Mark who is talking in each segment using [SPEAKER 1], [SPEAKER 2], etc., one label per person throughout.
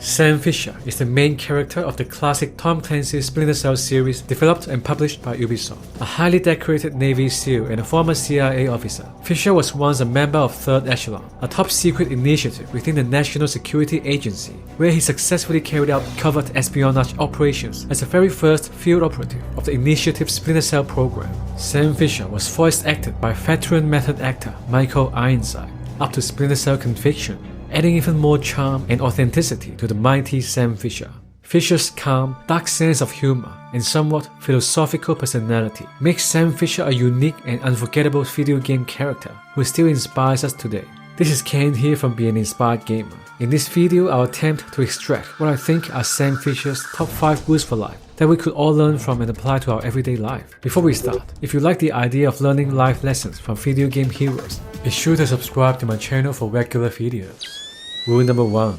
[SPEAKER 1] Sam Fisher is the main character of the classic Tom Clancy's Splinter Cell series developed and published by Ubisoft. A highly decorated Navy SEAL and a former CIA officer, Fisher was once a member of Third Echelon, a top-secret initiative within the National Security Agency, where he successfully carried out covert espionage operations as the very first field operative of the initiative's Splinter Cell program. Sam Fisher was voice acted by veteran method actor Michael Ironside up to Splinter Cell Conviction, adding even more charm and authenticity to the mighty Sam Fisher. Fisher's calm, dark sense of humor and somewhat philosophical personality makes Sam Fisher a unique and unforgettable video game character who still inspires us today. This is Ken here from Being an Inspired Gamer. In this video, I'll attempt to extract what I think are Sam Fisher's top 5 rules for life that we could all learn from and apply to our everyday life. Before we start, if you like the idea of learning life lessons from video game heroes, be sure to subscribe to my channel for regular videos. Rule number 1.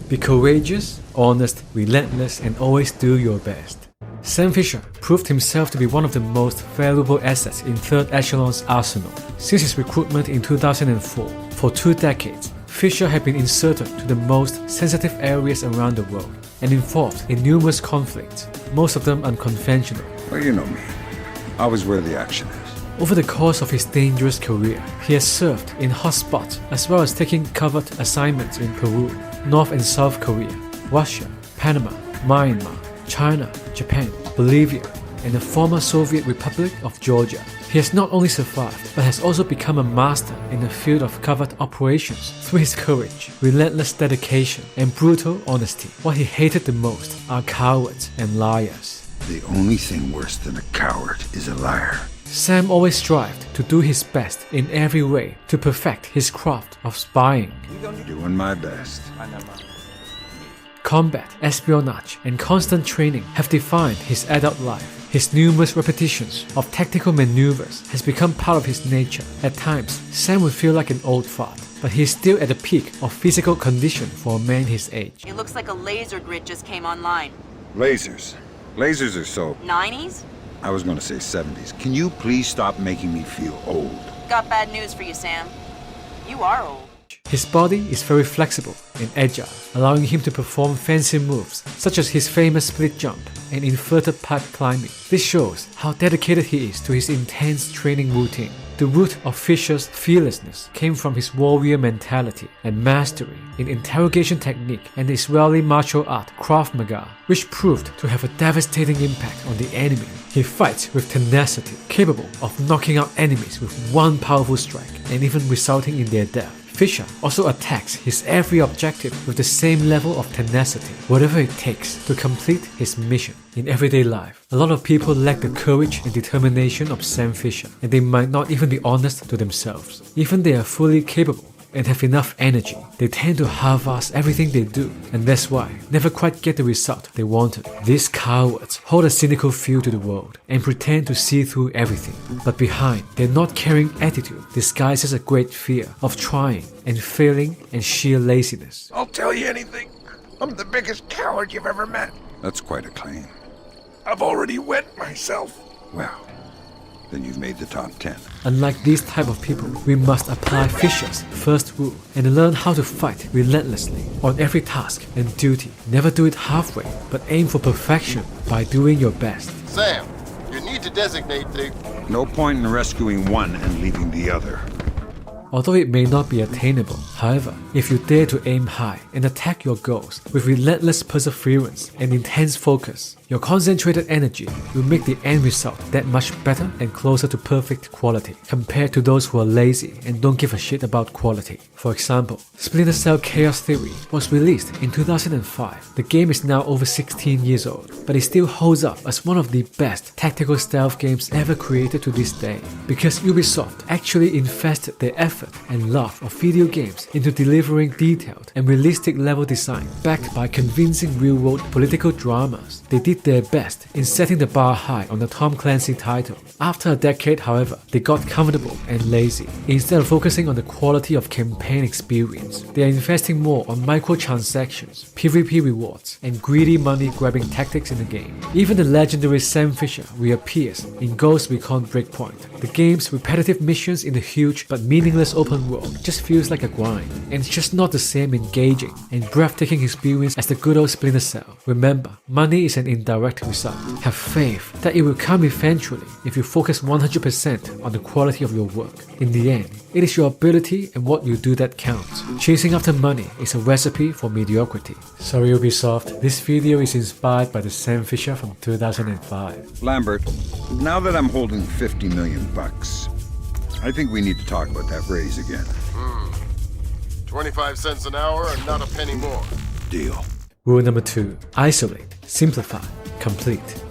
[SPEAKER 1] Be courageous, honest, relentless, and always do your best. Sam Fisher proved himself to be one of the most valuable assets in Third Echelon's arsenal. Since his recruitment in 2004, for 2 decades, Fisher had been inserted to the most sensitive areas around the world and involved in numerous conflicts, most of them unconventional.
[SPEAKER 2] Well, you know me. Always where the action is.
[SPEAKER 1] Over the course of his dangerous career, he has served in hotspots as well as taking covert assignments in Peru, North and South Korea, Russia, Panama, Myanmar, China, Japan, Bolivia, and the former Soviet Republic of Georgia. He has not only survived, but has also become a master in the field of covert operations through his courage, relentless dedication, and brutal honesty. What he hated the most are cowards and liars.
[SPEAKER 2] The only thing worse than a coward is a liar.
[SPEAKER 1] Sam always strived to do his best in every way to perfect his craft of spying.
[SPEAKER 2] Doing my best.
[SPEAKER 1] Combat, espionage, and constant training have defined his adult life. His numerous repetitions of tactical maneuvers has become part of his nature. At times, Sam would feel like an old fart, but he is still at the peak of physical condition for a man his age.
[SPEAKER 3] It looks like a laser grid just came online.
[SPEAKER 2] Lasers. Lasers are so...
[SPEAKER 3] 90s?
[SPEAKER 2] I was gonna say 70s. Can you please stop making me feel old?
[SPEAKER 3] Got bad news for you, Sam. You are old.
[SPEAKER 1] His body is very flexible and agile, allowing him to perform fancy moves such as his famous split jump and inverted pipe climbing. This shows how dedicated he is to his intense training routine. The root of Fisher's fearlessness came from his warrior mentality and mastery in interrogation technique and the Israeli martial art Krav Maga, which proved to have a devastating impact on the enemy. He fights with tenacity, capable of knocking out enemies with one powerful strike and even resulting in their death. Fisher also attacks his every objective with the same level of tenacity, whatever it takes to complete his mission. In everyday life, a lot of people lack the courage and determination of Sam Fisher, and they might not even be honest to themselves. Even they are fully capable and have enough energy, they tend to half-ass everything they do, and that's why never quite get the result they wanted. These cowards hold a cynical view to the world and pretend to see through everything, but behind their not caring attitude disguises a great fear of trying and failing and sheer laziness.
[SPEAKER 4] I'll tell you anything. I'm the biggest coward you've ever met.
[SPEAKER 2] That's quite a claim.
[SPEAKER 4] I've already wet myself.
[SPEAKER 2] Well, then you've made the top 10.
[SPEAKER 1] Unlike these type of people, we must apply Fisher's first rule and learn how to fight relentlessly on every task and duty. Never do it halfway, but aim for perfection by doing your best.
[SPEAKER 5] Sam, you need to designate the...
[SPEAKER 2] No point in rescuing one and leaving the other.
[SPEAKER 1] Although it may not be attainable, however, if you dare to aim high and attack your goals with relentless perseverance and intense focus, your concentrated energy will make the end result that much better and closer to perfect quality compared to those who are lazy and don't give a shit about quality. For example, Splinter Cell Chaos Theory was released in 2005. The game is now over 16 years old, but it still holds up as one of the best tactical stealth games ever created to this day, because Ubisoft actually invested their effort and love of video games into delivering detailed and realistic level design backed by convincing real-world political dramas. They did did their best in setting the bar high on the Tom Clancy title. After a decade, however, they got comfortable and lazy. Instead of focusing on the quality of campaign experience, they are investing more on microtransactions, PvP rewards, and greedy money-grabbing tactics in the game. Even the legendary Sam Fisher reappears in Ghost Recon Breakpoint. The game's repetitive missions in the huge but meaningless open world just feels like a grind, and it's just not the same engaging and breathtaking experience as the good old Splinter Cell. Remember, money is an indirect result. Have faith that it will come eventually if you focus 100% on the quality of your work. In the end, it is your ability and what you do that counts. Chasing after money is a recipe for mediocrity. Sorry Ubisoft, this video is inspired by the Sam Fisher from 2005.
[SPEAKER 2] Lambert, now that I'm holding 50 million bucks, I think we need to talk about that raise again.
[SPEAKER 5] 25 cents an hour and not a penny more.
[SPEAKER 2] Deal.
[SPEAKER 1] Rule number 2. Isolate, simplify, complete.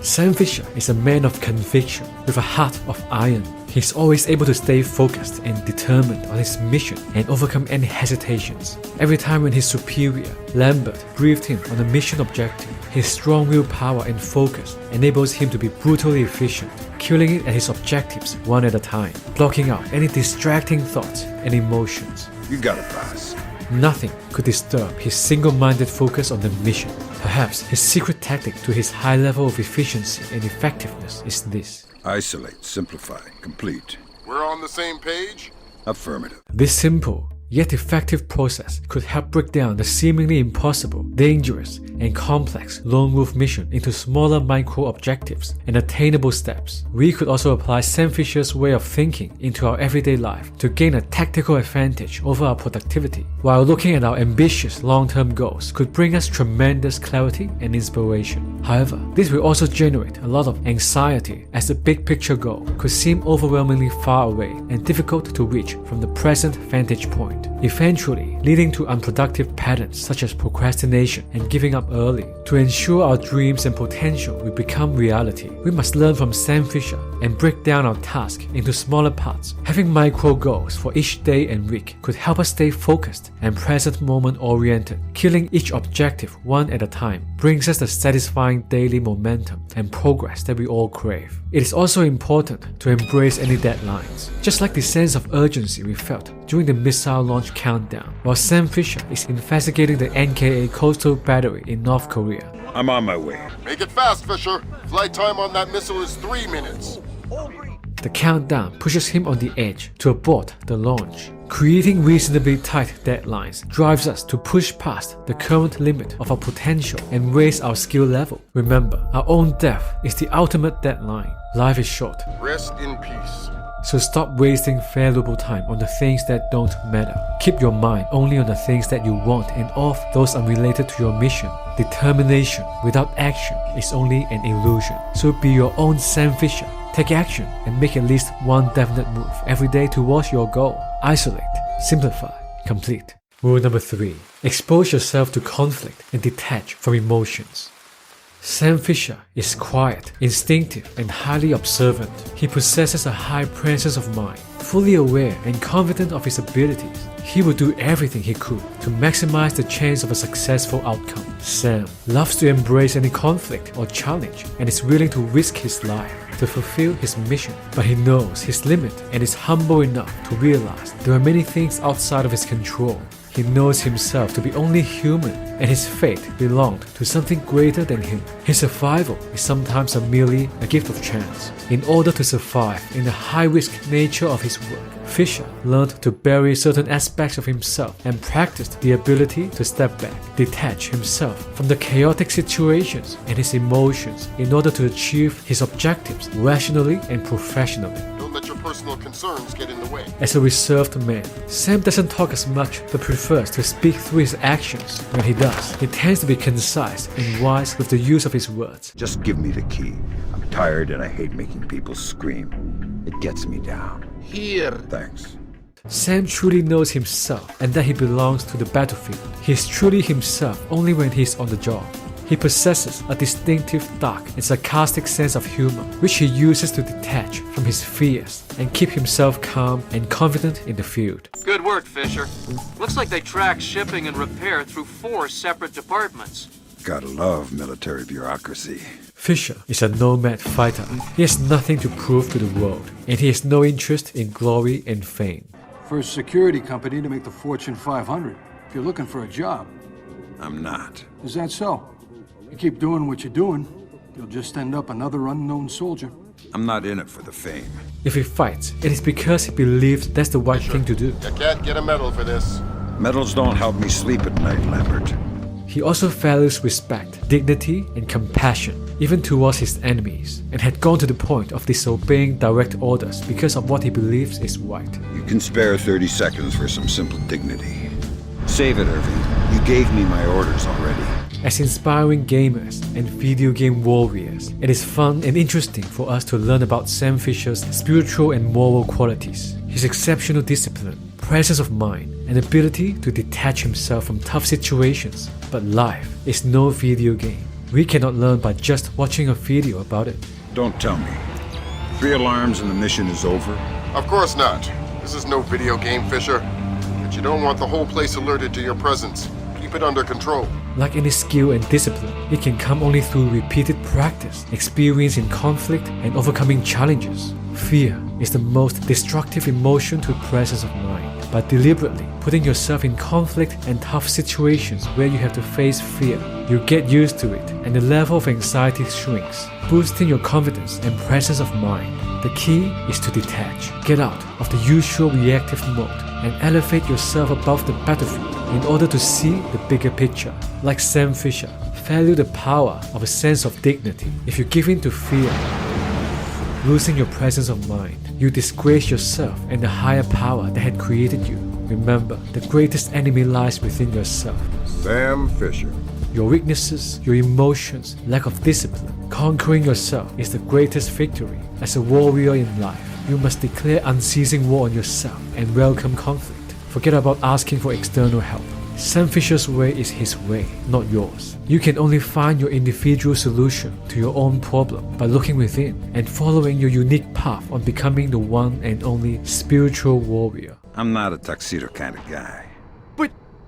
[SPEAKER 1] Sam Fisher is a man of conviction with a heart of iron. He's always able to stay focused and determined on his mission and overcome any hesitations. Every time when his superior, Lambert, briefed him on a mission objective, his strong willpower and focus enables him to be brutally efficient, killing it at his objectives one at a time, blocking out any distracting thoughts and emotions.
[SPEAKER 2] You gotta pass.
[SPEAKER 1] Nothing could disturb his single-minded focus on the mission. Perhaps his secret tactic to his high level of efficiency and effectiveness is this.
[SPEAKER 2] Isolate, simplify, complete.
[SPEAKER 5] We're on the same page?
[SPEAKER 2] Affirmative.
[SPEAKER 1] This simple yet effective process could help break down the seemingly impossible, dangerous, and complex lone wolf mission into smaller micro-objectives and attainable steps. We could also apply Sam Fisher's way of thinking into our everyday life to gain a tactical advantage over our productivity, while looking at our ambitious long-term goals could bring us tremendous clarity and inspiration. However, this will also generate a lot of anxiety as the big picture goal could seem overwhelmingly far away and difficult to reach from the present vantage point, eventually leading to unproductive patterns such as procrastination and giving up early. To ensure our dreams and potential will become reality, we must learn from Sam Fisher and break down our task into smaller parts. Having micro goals for each day and week could help us stay focused and present moment oriented. Killing each objective one at a time brings us the satisfying daily momentum and progress that we all crave. It is also important to embrace any deadlines, just like the sense of urgency we felt during the missile launch countdown, while Sam Fisher is investigating the NKA coastal battery in North Korea.
[SPEAKER 2] I'm on my way.
[SPEAKER 5] Make it fast, Fisher. Flight time on that missile is 3 minutes.
[SPEAKER 1] The countdown pushes him on the edge to abort the launch. Creating reasonably tight deadlines drives us to push past the current limit of our potential and raise our skill level. Remember, our own death is the ultimate deadline. Life is short,
[SPEAKER 5] Rest in peace.
[SPEAKER 1] so stop wasting valuable time on the things that don't matter. Keep your mind only on the things that you want and off those unrelated to your mission. Determination without action is only an illusion. So be your own Sam Fisher. Take action and make at least one definite move every day towards your goal. Isolate, simplify, complete. Rule number 3. Expose yourself to conflict and detach from emotions. Sam Fisher is quiet, instinctive, and highly observant. He possesses a high presence of mind, fully aware and confident of his abilities. He will do everything he could to maximize the chance of a successful outcome. Sam loves to embrace any conflict or challenge and is willing to risk his life to fulfill his mission, but he knows his limit and is humble enough to realize there are many things outside of his control. He knows himself to be only human, and his fate belonged to something greater than him. His survival is sometimes merely a gift of chance. In order to survive in the high-risk nature of his work, Fisher learned to bury certain aspects of himself and practiced the ability to step back, detach himself from the chaotic situations and his emotions in order to achieve his objectives rationally and professionally.
[SPEAKER 5] Don't let your personal concerns get in the way.
[SPEAKER 1] As a reserved man, Sam doesn't talk as much but prefers to speak through his actions. When he does, he tends to be concise and wise with the use of his words.
[SPEAKER 2] Just give me the key. I'm tired and I hate making people scream. It gets me down.
[SPEAKER 4] Here.
[SPEAKER 2] Thanks.
[SPEAKER 1] Sam truly knows himself and that he belongs to the battlefield. He is truly himself only when he is on the job. He possesses a distinctive dark and sarcastic sense of humor, which he uses to detach from his fears and keep himself calm and confident in the field.
[SPEAKER 6] Good work, Fisher. Looks like they track shipping and repair through 4 separate departments.
[SPEAKER 2] Gotta love military bureaucracy.
[SPEAKER 1] Fisher is a nomad fighter. He has nothing to prove to the world, and he has no interest in glory and fame.
[SPEAKER 6] First security company to make the Fortune 500. If you're looking for a job.
[SPEAKER 2] I'm not.
[SPEAKER 6] Is that so? You keep doing what you're doing, you'll just end up another unknown soldier.
[SPEAKER 2] I'm not in it for the fame.
[SPEAKER 1] If he fights, it is because he believes that's the right thing to do.
[SPEAKER 5] You can't get a medal for this.
[SPEAKER 2] Medals don't help me sleep at night, Lambert.
[SPEAKER 1] He also values respect, dignity, and compassion, even towards his enemies, and had gone to the point of disobeying direct orders because of what he believes is right.
[SPEAKER 2] You can spare 30 seconds for some simple dignity. Save it, Irving. You gave me my orders already.
[SPEAKER 1] As inspiring gamers and video game warriors, it is fun and interesting for us to learn about Sam Fisher's spiritual and moral qualities, his exceptional discipline, presence of mind, and ability to detach himself from tough situations. But life is no video game. We cannot learn by just watching a video about it.
[SPEAKER 2] Don't tell me. 3 alarms and the mission is over?
[SPEAKER 5] Of course not. This is no video game, Fisher. But you don't want the whole place alerted to your presence. Keep it under control.
[SPEAKER 1] Like any skill and discipline, it can come only through repeated practice, experience in conflict, and overcoming challenges. Fear is the most destructive emotion to presence of mind. By deliberately putting yourself in conflict and tough situations where you have to face fear, you get used to it and the level of anxiety shrinks, boosting your confidence and presence of mind. The key is to detach, get out of the usual reactive mode, and elevate yourself above the battlefield in order to see the bigger picture. Like Sam Fisher, value the power of a sense of dignity. If you give in to fear, losing your presence of mind, you disgrace yourself and the higher power that had created you. Remember, the greatest enemy lies within yourself.
[SPEAKER 4] Sam Fisher.
[SPEAKER 1] Your weaknesses, your emotions, lack of discipline. Conquering yourself is the greatest victory. As a warrior in life, you must declare unceasing war on yourself and welcome conflict. Forget about asking for external help. Sam Fisher's way is his way, not yours. You can only find your individual solution to your own problem by looking within and following your unique path on becoming the one and only spiritual warrior.
[SPEAKER 2] I'm not a tuxedo kind of guy.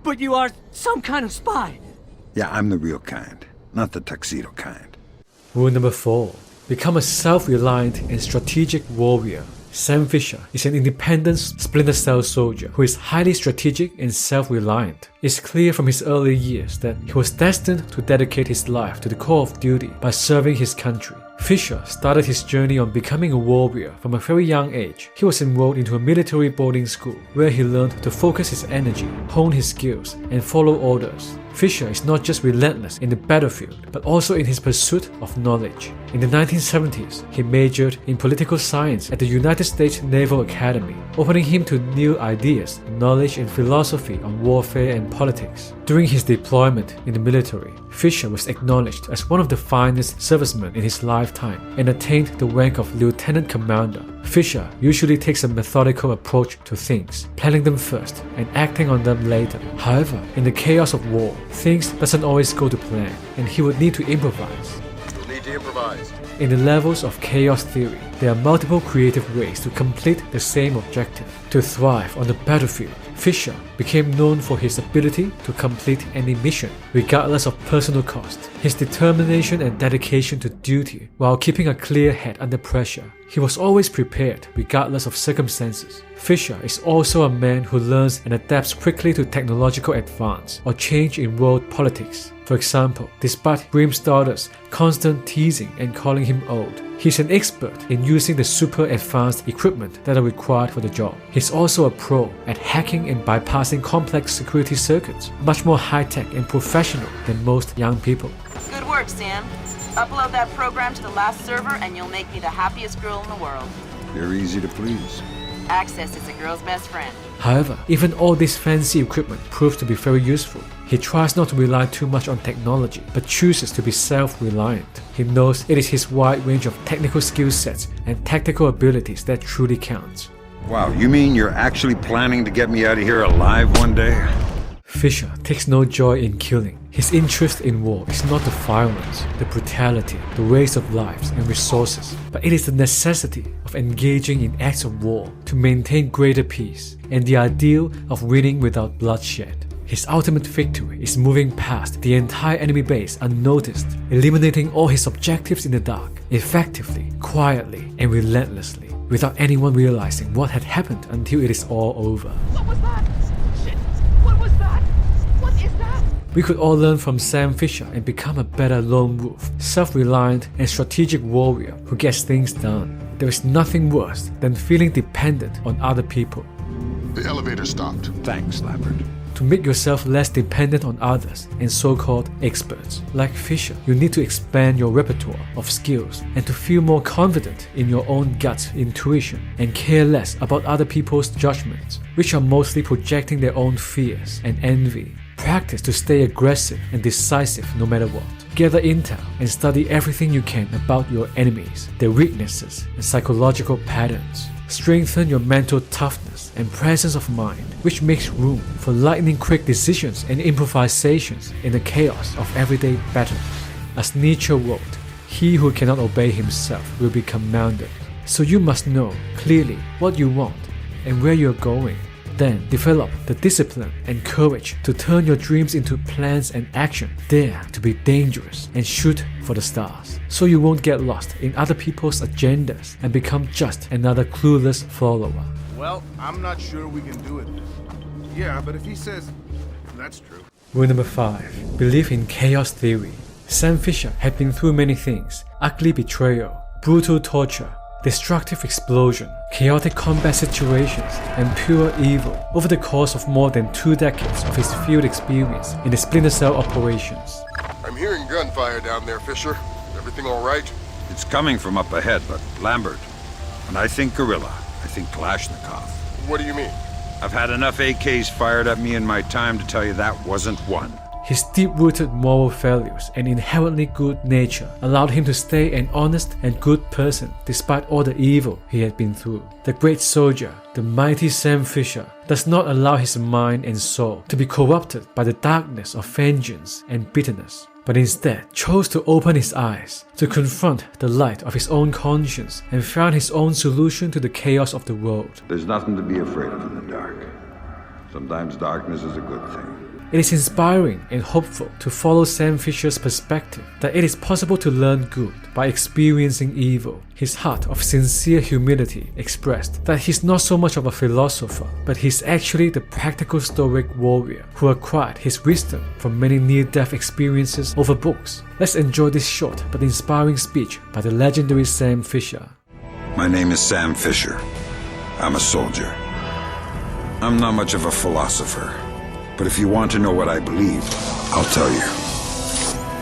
[SPEAKER 7] But you are some kind of spy.
[SPEAKER 2] Yeah, I'm the real kind, not the tuxedo kind.
[SPEAKER 1] Rule number 4. Become a self-reliant and strategic warrior. Sam Fisher is an independent Splinter Cell soldier who is highly strategic and self-reliant. It's clear from his early years that he was destined to dedicate his life to the call of duty by serving his country. Fisher started his journey on becoming a warrior from a very young age. He was enrolled into a military boarding school where he learned to focus his energy, hone his skills, and follow orders. Fisher is not just relentless in the battlefield, but also in his pursuit of knowledge. In the 1970s, he majored in political science at the United States Naval Academy, opening him to new ideas, knowledge, and philosophy on warfare and politics. During his deployment in the military, Fisher was acknowledged as one of the finest servicemen in his lifetime and attained the rank of lieutenant commander. Fisher usually takes a methodical approach to things, planning them first and acting on them later. However, in the chaos of war, things doesn't always go to plan, and he would need to improvise.
[SPEAKER 5] You'll need to improvise.
[SPEAKER 1] In the levels of chaos theory, there are multiple creative ways to complete the same objective. To thrive on the battlefield, Fisher became known for his ability to complete any mission, regardless of personal cost. His determination and dedication to duty while keeping a clear head under pressure. He was always prepared, regardless of circumstances. Fisher is also a man who learns and adapts quickly to technological advance or change in world politics. For example, despite Grimm's daughter's constant teasing and calling him old, he's an expert in using the super advanced equipment that are required for the job. He's also a pro at hacking and bypassing complex security circuits, much more high-tech and professional than most young people.
[SPEAKER 3] Good work, Sam. Upload that program to the last server and you'll make me the happiest girl in the world.
[SPEAKER 2] You're easy to please.
[SPEAKER 3] Access is a girl's best friend.
[SPEAKER 1] However, even all this fancy equipment proves to be very useful. He tries not to rely too much on technology, but chooses to be self-reliant. He knows it is his wide range of technical skill sets and tactical abilities that truly counts.
[SPEAKER 2] Wow, you mean you're actually planning to get me out of here alive one day?
[SPEAKER 1] Fisher takes no joy in killing. His interest in war is not the violence, the brutality, the waste of lives and resources, but it is the necessity of engaging in acts of war to maintain greater peace and the ideal of winning without bloodshed. His ultimate victory is moving past the entire enemy base unnoticed, eliminating all his objectives in the dark, effectively, quietly, and relentlessly, without anyone realizing what had happened until it is all over.
[SPEAKER 8] What was that? Shit! What was that? What is that?
[SPEAKER 1] We could all learn from Sam Fisher and become a better lone wolf, self-reliant and strategic warrior who gets things done. There is nothing worse than feeling dependent on other people.
[SPEAKER 5] The elevator stopped.
[SPEAKER 2] Thanks, Lambert.
[SPEAKER 1] To make yourself less dependent on others and so-called experts. Like Fisher, you need to expand your repertoire of skills and to feel more confident in your own gut intuition and care less about other people's judgments, which are mostly projecting their own fears and envy. Practice to stay aggressive and decisive no matter what. Gather intel and study everything you can about your enemies, their weaknesses and psychological patterns. Strengthen your mental toughness and presence of mind, which makes room for lightning-quick decisions and improvisations in the chaos of everyday battles. As Nietzsche wrote, he who cannot obey himself will be commanded. So you must know clearly what you want and where you're going. Then develop the discipline and courage to turn your dreams into plans and action. Dare to be dangerous and shoot for the stars, so you won't get lost in other people's agendas and become just another clueless follower.
[SPEAKER 4] Well, I'm not sure we can do it. Yeah, but if he says that's true.
[SPEAKER 1] Rule number 5. Believe in chaos theory. Sam Fisher had been through many things: ugly betrayal, brutal torture, destructive explosion, chaotic combat situations, and pure evil over the course of more than 2 decades of his field experience in the Splinter Cell operations.
[SPEAKER 5] I'm hearing gunfire down there, Fisher. Everything all right?
[SPEAKER 2] It's coming from up ahead, but Lambert, when I think guerrilla, I think Kalashnikov.
[SPEAKER 5] What do you mean?
[SPEAKER 2] I've had enough AKs fired at me in my time to tell you that wasn't one.
[SPEAKER 1] His deep-rooted moral values and inherently good nature allowed him to stay an honest and good person despite all the evil he had been through. The great soldier, the mighty Sam Fisher, does not allow his mind and soul to be corrupted by the darkness of vengeance and bitterness, but instead chose to open his eyes, to confront the light of his own conscience and found his own solution to the chaos of the world.
[SPEAKER 2] There's nothing to be afraid of in the dark. Sometimes darkness is a good thing.
[SPEAKER 1] It is inspiring and hopeful to follow Sam Fisher's perspective that it is possible to learn good by experiencing evil. His heart of sincere humility expressed that he's not so much of a philosopher, but he's actually the practical stoic warrior who acquired his wisdom from many near-death experiences over books. Let's enjoy this short but inspiring speech by the legendary Sam Fisher.
[SPEAKER 2] My name is Sam Fisher. I'm a soldier. I'm not much of a philosopher. But if you want to know what I believe, I'll tell you.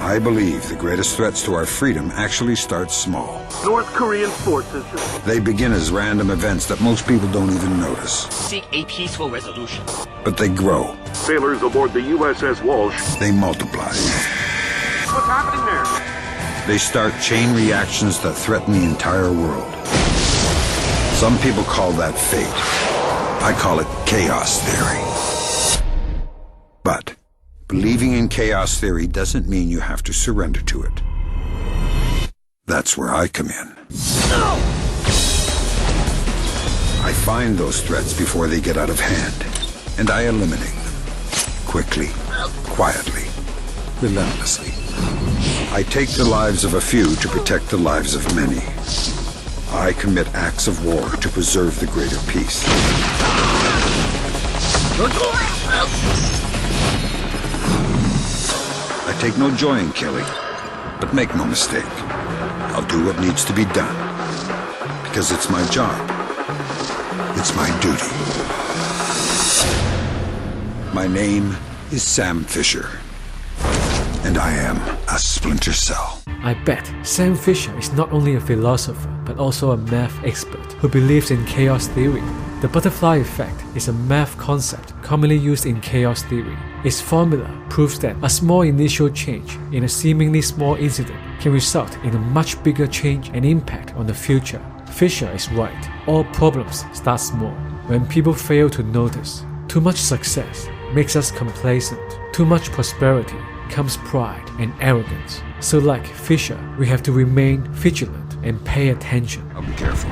[SPEAKER 2] I believe the greatest threats to our freedom actually start small.
[SPEAKER 9] North Korean forces.
[SPEAKER 2] They begin as random events that most people don't even notice.
[SPEAKER 9] Seek a peaceful resolution.
[SPEAKER 2] But they grow.
[SPEAKER 9] Sailors aboard the USS Walsh.
[SPEAKER 2] They multiply.
[SPEAKER 9] What's happening there?
[SPEAKER 2] They start chain reactions that threaten the entire world. Some people call that fate. I call it chaos theory. But believing in chaos theory doesn't mean you have to surrender to it. That's where I come in. I find those threats before they get out of hand, and I eliminate them. Quickly, quietly, relentlessly. I take the lives of a few to protect the lives of many. I commit acts of war to preserve the greater peace. I take no joy in killing, but make no mistake, I'll do what needs to be done, because it's my job. It's my duty. My name is Sam Fisher, and I am a Splinter Cell.
[SPEAKER 1] I bet Sam Fisher is not only a philosopher, but also a math expert who believes in chaos theory. The butterfly effect is a math concept commonly used in chaos theory. Its formula proves that a small initial change in a seemingly small incident can result in a much bigger change and impact on the future. Fisher is right. All problems start small. When people fail to notice, too much success makes us complacent. Too much prosperity comes pride and arrogance. So like Fisher, we have to remain vigilant and pay attention.
[SPEAKER 2] I'll be careful.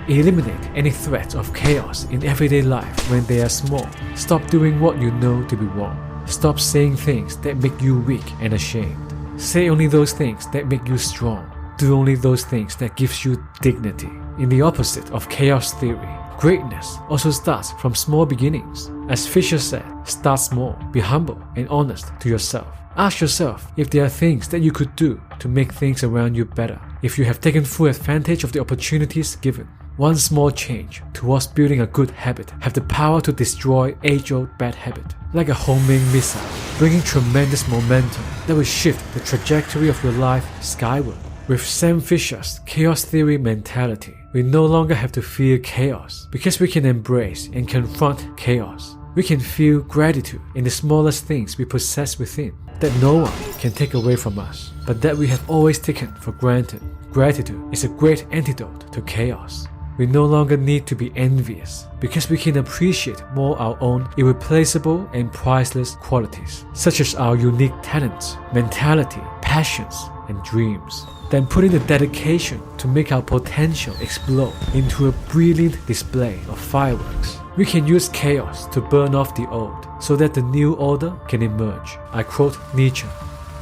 [SPEAKER 1] Eliminate any threats of chaos in everyday life when they are small. Stop doing what you know to be wrong. Stop saying things that make you weak and ashamed. Say only those things that make you strong. Do only those things that gives you dignity. In the opposite of chaos theory, greatness also starts from small beginnings. As Fisher said, start small, be humble and honest to yourself. Ask yourself if there are things that you could do to make things around you better, if you have taken full advantage of the opportunities given. One small change towards building a good habit have the power to destroy age-old bad habit, like a homing missile, bringing tremendous momentum that will shift the trajectory of your life skyward. With Sam Fisher's chaos theory mentality, we no longer have to fear chaos because we can embrace and confront chaos. We can feel gratitude in the smallest things we possess within, that no one can take away from us, but that we have always taken for granted. Gratitude is a great antidote to chaos. We no longer need to be envious because we can appreciate more our own irreplaceable and priceless qualities, such as our unique talents, mentality, passions, and dreams. Then put in the dedication to make our potential explode into a brilliant display of fireworks. We can use chaos to burn off the old so that the new order can emerge. I quote Nietzsche,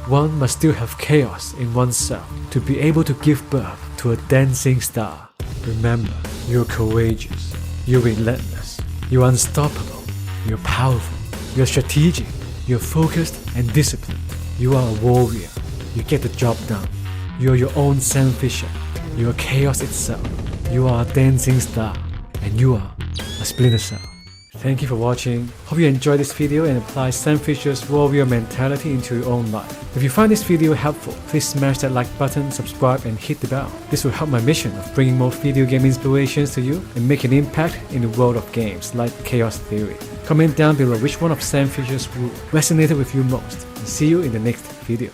[SPEAKER 1] "One must still have chaos in oneself to be able to give birth to a dancing star." Remember, you're courageous, you're relentless, you're unstoppable, you're powerful, you're strategic, you're focused and disciplined. You are a warrior, you get the job done. You're your own Sam Fisher, you're chaos itself, you are a dancing star, and you are a Splinter Cell. Thank you for watching. Hope you enjoyed this video and apply Sam Fisher's warrior mentality into your own life. If you find this video helpful, please smash that like button, subscribe and hit the bell. This will help my mission of bringing more video game inspirations to you and make an impact in the world of games like chaos theory. Comment down below which one of Sam Fisher's rules resonated with you most, and see you in the next video.